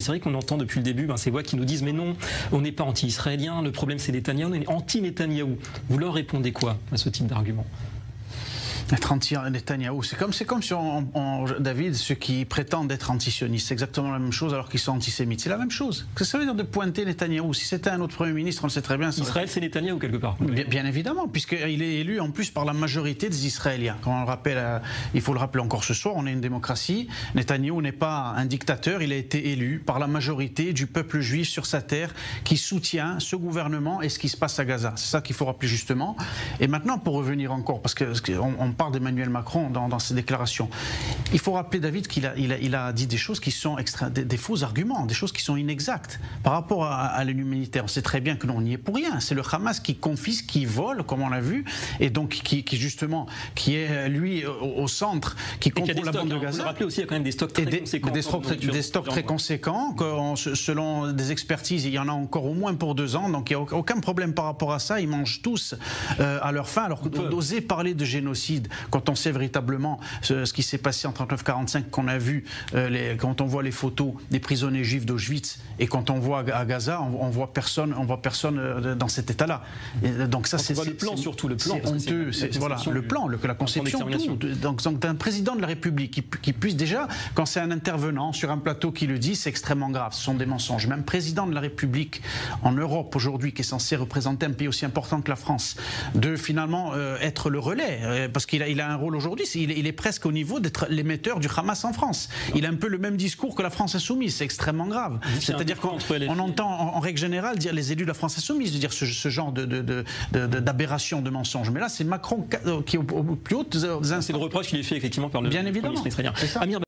C'est vrai qu'on entend depuis le début ces voix qui nous disent mais non, on n'est pas anti-israélien, le problème c'est Netanyahou, on est anti-Netanyahou. Vous leur répondez quoi à ce type d'argument? Être anti-Netanyahou, c'est comme si David, ceux qui prétendent être antisionistes, c'est exactement la même chose alors qu'ils sont antisémites. C'est la même chose. Qu'est-ce que ça veut dire de pointer Netanyahou? Si c'était un autre Premier ministre, on le sait très bien. Israël, c'est Netanyahou quelque part. Bien évidemment, puisqu'il est élu en plus par la majorité des Israéliens. Comme on le rappelle, il faut le rappeler encore ce soir, on est une démocratie. Netanyahou n'est pas un dictateur, il a été élu par la majorité du peuple juif sur sa terre qui soutient ce gouvernement et ce qui se passe à Gaza. C'est ça qu'il faut rappeler justement. Et maintenant, pour revenir encore, parce qu'on parle d'Emmanuel Macron dans ses déclarations. Il faut rappeler, David, qu'il a dit des choses qui sont des faux arguments, des choses qui sont inexactes. Par rapport à l'aide humanitaire, on sait très bien que l'on n'y est pour rien. C'est le Hamas qui confisque, qui vole, comme on l'a vu, et donc qui justement, qui est lui au centre, qui contrôle la bande de Gaza. Vous le rappelez aussi, il y a quand même des stocks très conséquents. Des stocks très conséquents, selon des expertises, il y en a encore au moins pour 2 ans, donc il n'y a aucun problème par rapport à ça. Ils mangent tous à leur faim. Alors d'oser parler de génocide, quand on sait véritablement ce qui s'est passé en 39-45, qu'on a vu, quand on voit les photos des prisonniers juifs d'Auschwitz et quand on voit à Gaza, on voit personne dans cet état-là. Donc ça, c'est le plan surtout, le plan. C'est honteux. Voilà, le plan, la conception. Donc d'un président de la République qui puisse déjà, quand c'est un intervenant sur un plateau qui le dit, c'est extrêmement grave. Ce sont des mensonges. Même président de la République en Europe aujourd'hui, qui est censé représenter un pays aussi important que la France, de finalement être le relais, parce qu'il a un rôle aujourd'hui, il est presque au niveau d'être l'émetteur du Hamas en France. Il a un peu le même discours que la France insoumise, c'est extrêmement grave. C'est-à-dire qu'on entend en règle générale dire les élus de la France insoumise, de dire ce genre d'aberration, de mensonge. Mais là, c'est Macron qui est au plus haut. C'est le reproche qu'il est fait effectivement par le Bien évidemment. ministre israélien.